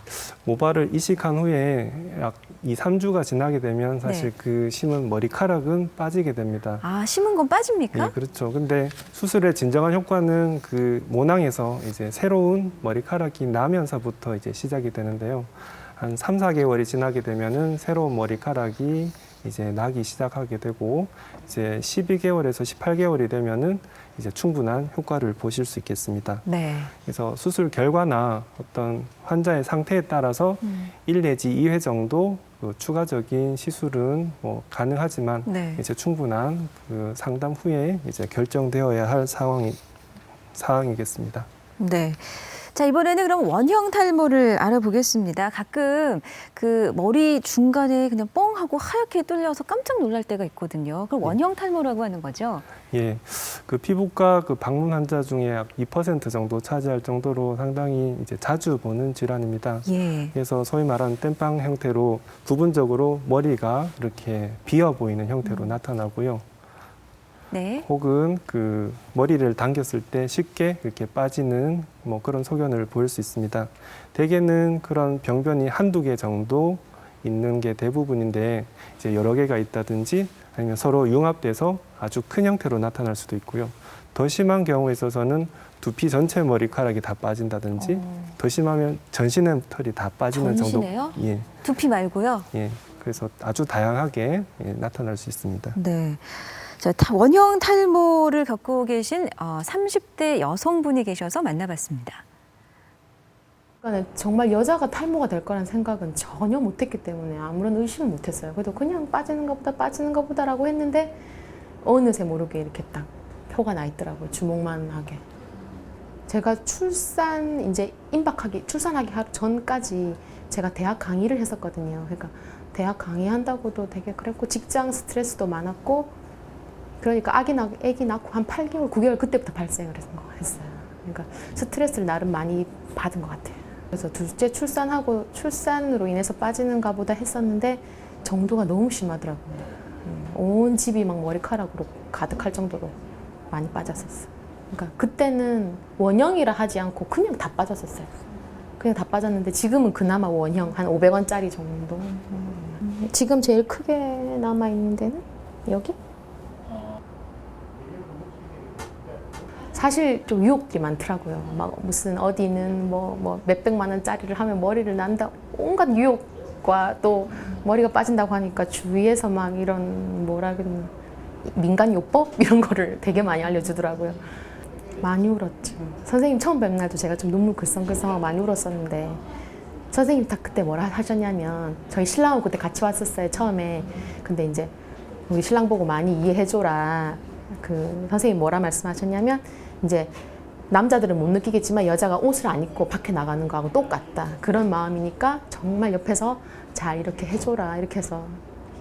모발을 이식한 후에 약 2, 3주가 지나게 되면 사실 네. 그 심은 머리카락은 빠지게 됩니다. 아, 심은 건 빠집니까? 예, 그렇죠. 근데 수술의 진정한 효과는 그 모낭에서 이제 새로운 머리카락이 나면서부터 이제 시작이 되는데요. 한 3, 4개월이 지나게 되면은 새로운 머리카락이 이제 나기 시작하게 되고 이제 12개월에서 18개월이 되면은 이제 충분한 효과를 보실 수 있겠습니다. 네. 그래서 수술 결과나 어떤 환자의 상태에 따라서 1 내지 2회 정도 그 추가적인 시술은 뭐 가능하지만 네. 이제 충분한 그 상담 후에 이제 결정되어야 할 상황이겠습니다. 네. 자, 이번에는 그럼 원형 탈모를 알아보겠습니다. 가끔 그 머리 중간에 그냥 뻥 하고 하얗게 뚫려서 깜짝 놀랄 때가 있거든요. 그럼 원형 탈모라고 하는 거죠? 예, 그 피부과 그 방문 환자 중에 약 2% 정도 차지할 정도로 상당히 이제 자주 보는 질환입니다. 예. 그래서 소위 말하는 땜빵 형태로 부분적으로 머리가 이렇게 비어 보이는 형태로 나타나고요. 네. 혹은 그 머리를 당겼을 때 쉽게 이렇게 빠지는 뭐 그런 소견을 보일 수 있습니다. 대개는 그런 병변이 한두 개 정도 있는 게 대부분인데 이제 여러 개가 있다든지 아니면 서로 융합돼서 아주 큰 형태로 나타날 수도 있고요. 더 심한 경우에 있어서는 두피 전체 머리카락이 다 빠진다든지 더 심하면 전신의 털이 다 빠지는 전신에요? 정도. 예, 두피 말고요. 예. 그래서 아주 다양하게 나타날 수 있습니다. 네. 자, 원형 탈모를 겪고 계신 30대 여성분이 계셔서 만나봤습니다. 그러니까 정말 여자가 탈모가 될 거란 생각은 전혀 못했기 때문에 아무런 의심을 못했어요. 그래도 그냥 빠지는 것보다라고 했는데 어느새 모르게 이렇게 딱 표가 나 있더라고요. 주먹만 하게. 제가 출산하기 하루 전까지 제가 대학 강의를 했었거든요. 그러니까 대학 강의한다고도 되게 그랬고 직장 스트레스도 많았고 그러니까 아기 낳고 한 8개월, 9개월 그때부터 발생을 했어요. 그러니까 스트레스를 나름 많이 받은 것 같아요. 그래서 둘째 출산으로 인해서 빠지는가 보다 했었는데 정도가 너무 심하더라고요. 온 집이 막 머리카락으로 가득할 정도로 많이 빠졌었어요. 그러니까 그때는 원형이라 하지 않고 그냥 다 빠졌었어요. 그냥 다 빠졌는데 지금은 그나마 원형 한 500원짜리 정도. 지금 제일 크게 남아있는 데는 여기? 사실 좀 유혹이 많더라고요. 막 무슨 어디는 뭐 몇백만 원짜리를 하면 머리를 난다. 온갖 유혹과 또 머리가 빠진다고 하니까 주위에서 막 이런 뭐라 그러면 민간 요법 이런 거를 되게 많이 알려주더라고요. 많이 울었죠. 선생님 처음 뵙는 날도 제가 좀 눈물 글썽글썽하고 많이 울었었는데 선생님 딱 그때 뭐라 하셨냐면 저희 신랑하고 그때 같이 왔었어요 처음에. 근데 이제 우리 신랑 보고 많이 이해해줘라. 그 선생님 뭐라 말씀하셨냐면 이제 남자들은 못 느끼겠지만 여자가 옷을 안 입고 밖에 나가는 거하고 똑같다. 그런 마음이니까 정말 옆에서 잘 이렇게 해줘라. 이렇게 해서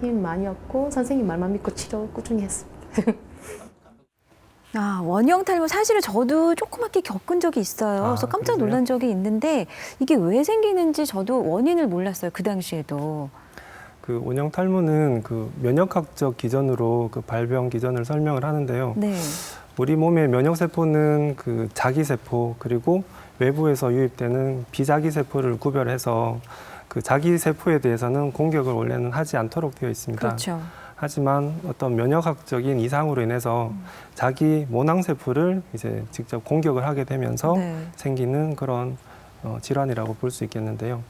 힘 많이 얻고 선생님 말만 믿고 치료 꾸준히 했습니다. 원형 탈모 사실은 저도 조그맣게 겪은 적이 있어요. 그래서 깜짝 그러세요? 놀란 적이 있는데 이게 왜 생기는지 저도 원인을 몰랐어요. 그 당시에도. 그 원형 탈모는 그 면역학적 기전으로 그 발병 기전을 설명을 하는데요. 네. 우리 몸의 면역세포는 그 자기세포 그리고 외부에서 유입되는 비자기세포를 구별해서 그 자기세포에 대해서는 공격을 원래는 하지 않도록 되어 있습니다. 그렇죠. 하지만 어떤 면역학적인 이상으로 인해서 자기 모낭세포를 이제 직접 공격을 하게 되면서 네. 생기는 그런 질환이라고 볼 수 있겠는데요.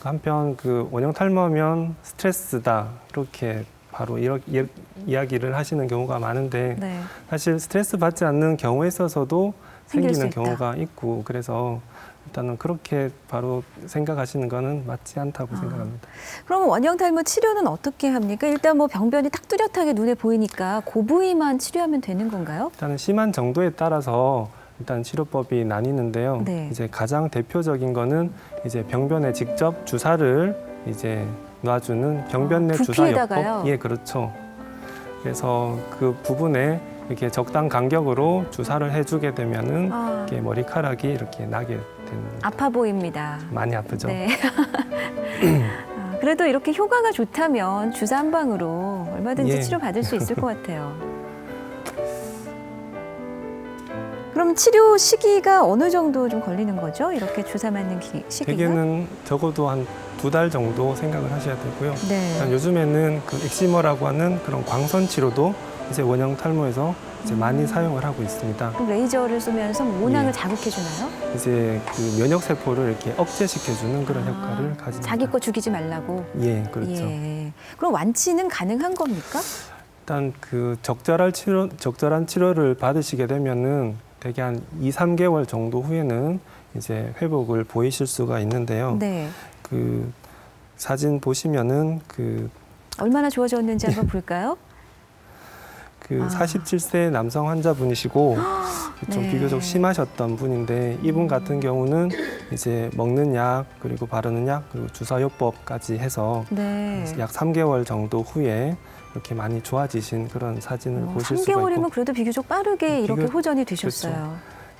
한편 그 원형 탈모하면 스트레스다 이렇게 바로 이렇게 이야기를 하시는 경우가 많은데 네. 사실 스트레스 받지 않는 경우에 있어서도 생길 수 생기는 있다. 경우가 있고 그래서 일단은 그렇게 바로 생각하시는 거는 맞지 않다고 생각합니다. 그럼 원형 탈모 치료는 어떻게 합니까? 일단 뭐 병변이 딱 뚜렷하게 눈에 보이니까 그 부위만 치료하면 되는 건가요? 일단은 심한 정도에 따라서 일단 치료법이 나뉘는데요. 네. 이제 가장 대표적인 거는 이제 병변에 직접 주사를 이제 놔주는 병변 내 두피에다가요? 주사요법. 예, 그렇죠. 그래서 그 부분에 이렇게 적당 간격으로 주사를 해주게 되면은 이렇게 머리카락이 이렇게 나게 되는. 아파 보입니다. 많이 아프죠. 네. 그래도 이렇게 효과가 좋다면 주사 한 방으로 얼마든지 예. 치료받을 수 있을 것 같아요. 그럼 치료 시기가 어느 정도 좀 걸리는 거죠? 이렇게 주사 맞는 시기가? 대개는 적어도 한 2달 정도 생각을 하셔야 되고요. 네. 요즘에는 그 엑시머라고 하는 그런 광선 치료도 이제 원형 탈모에서 이제 많이 사용을 하고 있습니다. 그럼 레이저를 쏘면서 모낭을 예. 자극해 주나요? 이제 그 면역 세포를 이렇게 억제시켜주는 그런 효과를 가집니다. 자기 거 죽이지 말라고. 예, 그렇죠. 예. 그럼 완치는 가능한 겁니까? 일단 그 적절한 치료를 받으시게 되면은 대개 한 2, 3개월 정도 후에는 이제 회복을 보이실 수가 있는데요. 네. 그 사진 보시면은 그 얼마나 좋아졌는지 한번 볼까요? 47세 남성 환자분이시고 좀 네. 비교적 심하셨던 분인데 이분 같은 경우는 이제 먹는 약 그리고 바르는 약 그리고 주사요법까지 해서 네. 약 3개월 정도 후에 이렇게 많이 좋아지신 그런 사진을 보실 수가 3개월이면 있고 그래도 비교적 빠르게 이렇게 비교- 호전이 되셨어요.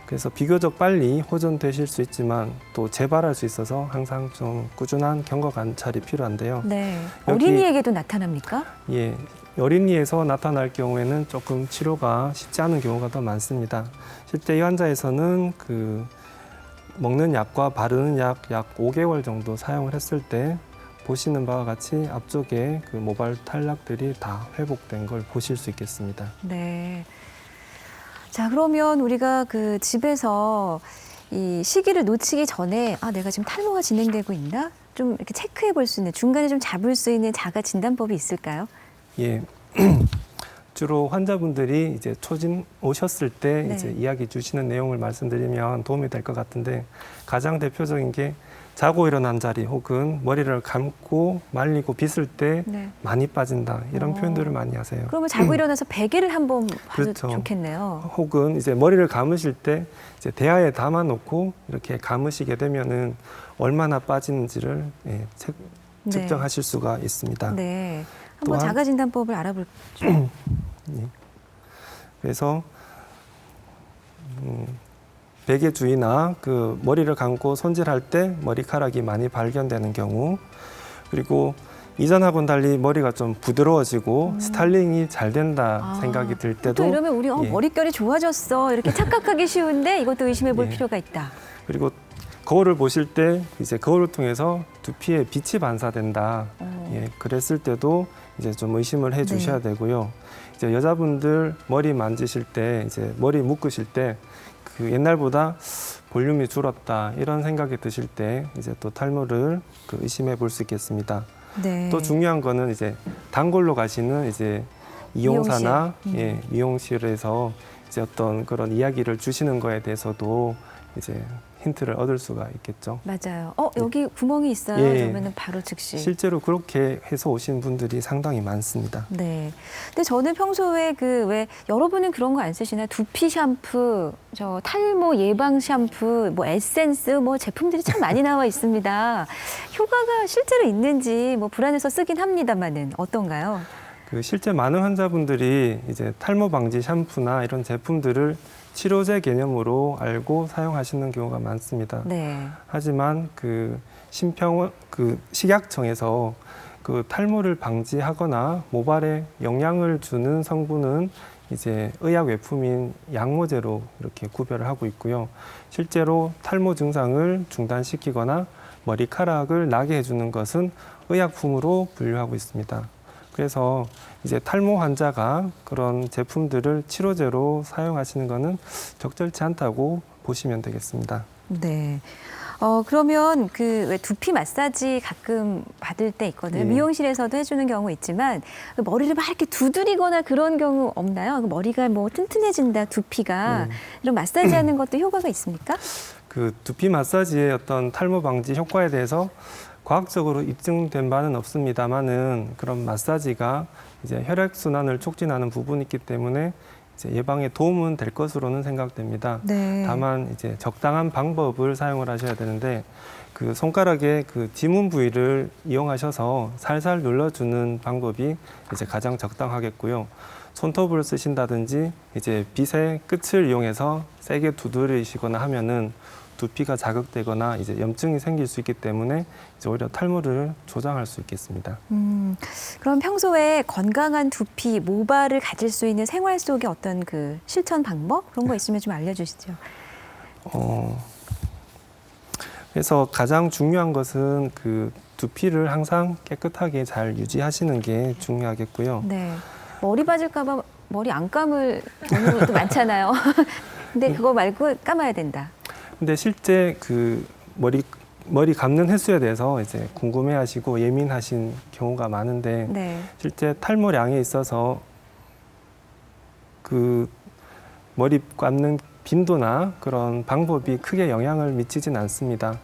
그래서 비교적 빨리 호전되실 수 있지만 또 재발할 수 있어서 항상 좀 꾸준한 경과 관찰이 필요한데요. 네. 여기- 어린이에게도 나타납니까? 예, 어린이에서 나타날 경우에는 조금 치료가 쉽지 않은 경우가 더 많습니다. 실제 이 환자에서는 그 먹는 약과 바르는 약 5개월 정도 사용을 했을 때 보시는 바와 같이 앞쪽에 그 모발 탈락들이 다 회복된 걸 보실 수 있겠습니다. 네. 자, 그러면 우리가 그 집에서 이 시기를 놓치기 전에 내가 지금 탈모가 진행되고 있나? 좀 이렇게 체크해 볼 수 있는, 중간에 좀 잡을 수 있는 자가 진단법이 있을까요? 예. 주로 환자분들이 이제 초진 오셨을 때 네. 이제 이야기 주시는 내용을 말씀드리면 도움이 될 것 같은데, 가장 대표적인 게 자고 일어난 자리 혹은 머리를 감고 말리고 빗을 때 네. 많이 빠진다, 이런 표현들을 많이 하세요. 그러면 자고 일어나서 베개를 한번 봐도 그렇죠. 좋겠네요. 혹은 이제 머리를 감으실 때 이제 대야에 담아 놓고 이렇게 감으시게 되면은 얼마나 빠지는지를 네. 측정하실 수가 있습니다. 네. 한번 또한- 자가 진단법을 알아볼죠. 그래서 베개 주위나 그 머리를 감고 손질할 때 머리카락이 많이 발견되는 경우, 그리고 이전하고는 달리 머리가 좀 부드러워지고 스타일링이 잘 된다 생각이 들 또 때도, 이러면 우리 예. 머릿결이 좋아졌어 이렇게 착각하기 쉬운데 이것도 의심해 볼 예. 필요가 있다. 그리고 거울을 보실 때 이제 거울을 통해서 두피에 빛이 반사된다. 예, 그랬을 때도 이제 좀 의심을 해 주셔야 네. 되고요. 이제 여자분들 머리 만지실 때, 이제 머리 묶으실 때 그 옛날보다 볼륨이 줄었다, 이런 생각이 드실 때 이제 또 탈모를 그 의심해 볼 수 있겠습니다. 네. 또 중요한 거는 이제 단골로 가시는 이제 이용사나 미용실. 미용실에서 이제 어떤 그런 이야기를 주시는 거에 대해서도 이제 힌트를 얻을 수가 있겠죠. 맞아요. 여기 구멍이 있어요. 예. 그러면은 바로 즉시. 실제로 그렇게 해서 오신 분들이 상당히 많습니다. 네. 근데 저는 평소에 왜 여러분은 그런 거 안 쓰시나요? 두피 샴푸, 저 탈모 예방 샴푸, 뭐 에센스, 뭐 제품들이 참 많이 나와 있습니다. 효과가 실제로 있는지 뭐 불안해서 쓰긴 합니다만은 어떤가요? 그 실제 많은 환자분들이 이제 탈모 방지 샴푸나 이런 제품들을 치료제 개념으로 알고 사용하시는 경우가 많습니다. 네. 하지만 그 식약청에서 그 탈모를 방지하거나 모발에 영향을 주는 성분은 이제 의약 외품인 양모제로 이렇게 구별을 하고 있고요. 실제로 탈모 증상을 중단시키거나 머리카락을 나게 해주는 것은 의약품으로 분류하고 있습니다. 그래서 이제 탈모 환자가 그런 제품들을 치료제로 사용하시는 것은 적절치 않다고 보시면 되겠습니다. 네. 그러면 왜 두피 마사지 가끔 받을 때 있거든요. 예. 미용실에서도 해주는 경우 있지만 머리를 막 이렇게 두드리거나 그런 경우 없나요? 머리가 뭐 튼튼해진다, 두피가. 이런 마사지 하는 것도 효과가 있습니까? 그 두피 마사지의 어떤 탈모 방지 효과에 대해서 과학적으로 입증된 바는 없습니다만은, 그런 마사지가 이제 혈액 순환을 촉진하는 부분이 있기 때문에 이제 예방에 도움은 될 것으로는 생각됩니다. 네. 다만 이제 적당한 방법을 사용을 하셔야 되는데, 그 손가락의 그 지문 부위를 이용하셔서 살살 눌러주는 방법이 이제 가장 적당하겠고요. 손톱을 쓰신다든지 이제 빗의 끝을 이용해서 세게 두드리시거나 하면은 두피가 자극되거나 이제 염증이 생길 수 있기 때문에 이제 오히려 탈모를 조장할 수 있겠습니다. 그럼 평소에 건강한 두피, 모발을 가질 수 있는 생활 속의 어떤 그 실천 방법 그런 거 있으면 좀 알려주시죠. 그래서 가장 중요한 것은 그 두피를 항상 깨끗하게 잘 유지하시는 게 중요하겠고요. 네. 머리 빠질까봐 머리 안 감을 경우도 많잖아요. 근데 그거 말고 감아야 된다. 근데 실제 그 머리 감는 횟수에 대해서 이제 궁금해하시고 예민하신 경우가 많은데, 네. 실제 탈모량에 있어서 그 머리 감는 빈도나 그런 방법이 크게 영향을 미치진 않습니다.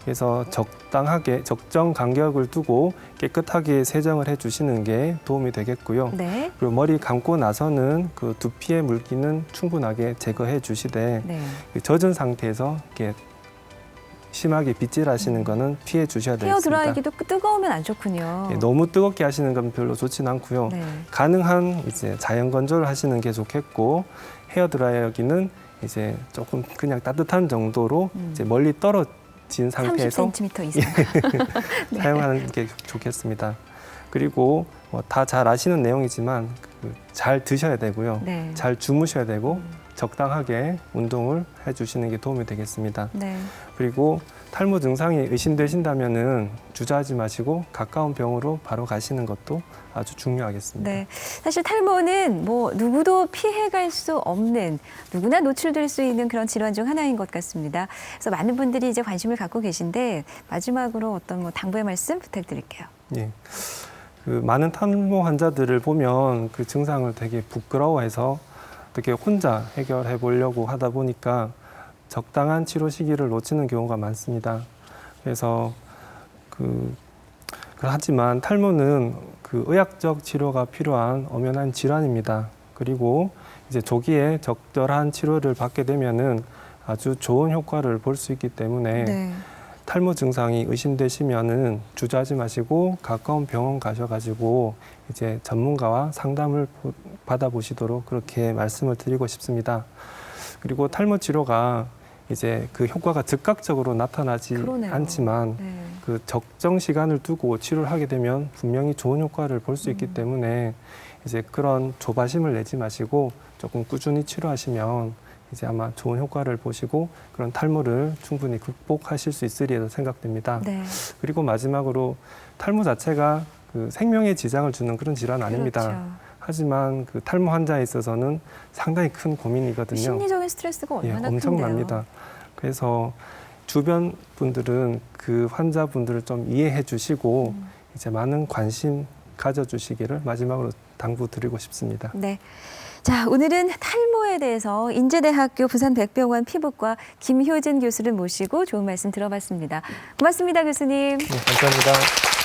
그래서 적당하게 적정 간격을 두고 깨끗하게 세정을 해주시는 게 도움이 되겠고요. 네. 그리고 머리 감고 나서는 그 두피의 물기는 충분하게 제거해 주시되, 네. 그 젖은 상태에서 이렇게 심하게 빗질하시는 거는 피해 주셔야 헤어 되겠습니다. 드라이기도 뜨거우면 안 좋군요. 예, 너무 뜨겁게 하시는 건 별로 좋진 않고요. 네. 가능한 이제 자연 건조를 하시는 게 좋겠고, 헤어 드라이어기는 이제 조금 그냥 따뜻한 정도로 이제 멀리 떨어진 상태에서 30cm 이상. 사용하는 게 좋겠습니다. 그리고 다 잘 아시는 내용이지만 잘 드셔야 되고요. 네. 잘 주무셔야 되고 적당하게 운동을 해주시는 게 도움이 되겠습니다. 네. 그리고 탈모 증상이 의심되신다면은 주저하지 마시고 가까운 병으로 바로 가시는 것도 아주 중요하겠습니다. 네. 사실 탈모는 뭐 누구도 피해갈 수 없는, 누구나 노출될 수 있는 그런 질환 중 하나인 것 같습니다. 그래서 많은 분들이 이제 관심을 갖고 계신데 마지막으로 어떤 뭐 당부의 말씀 부탁드릴게요. 예. 그 많은 탈모 환자들을 보면 그 증상을 되게 부끄러워해서 어떻게 혼자 해결해 보려고 하다 보니까 적당한 치료 시기를 놓치는 경우가 많습니다. 그래서 하지만 탈모는 그 의학적 치료가 필요한 엄연한 질환입니다. 그리고 이제 조기에 적절한 치료를 받게 되면은 아주 좋은 효과를 볼 수 있기 때문에 네. 탈모 증상이 의심되시면은 주저하지 마시고 가까운 병원 가셔가지고 이제 전문가와 상담을 받아보시도록 그렇게 말씀을 드리고 싶습니다. 그리고 탈모 치료가 이제 그 효과가 즉각적으로 나타나지 그러네요. 않지만 네. 그 적정 시간을 두고 치료를 하게 되면 분명히 좋은 효과를 볼 수 있기 때문에 이제 그런 조바심을 내지 마시고 조금 꾸준히 치료하시면 이제 아마 좋은 효과를 보시고 그런 탈모를 충분히 극복하실 수 있으리라 생각됩니다. 네. 그리고 마지막으로 탈모 자체가 그 생명에 지장을 주는 그런 질환 아닙니다. 그렇죠. 하지만 그 탈모 환자에 있어서는 상당히 큰 고민이거든요. 심리적인 스트레스가 예, 얼마나 엄청납니다. 큰데요. 그래서 주변 분들은 그 환자분들을 좀 이해해 주시고 이제 많은 관심 가져주시기를 마지막으로 당부드리고 싶습니다. 네. 자, 오늘은 탈모에 대해서 인제대학교 부산백병원 피부과 김효진 교수를 모시고 좋은 말씀 들어봤습니다. 고맙습니다, 교수님. 네, 감사합니다.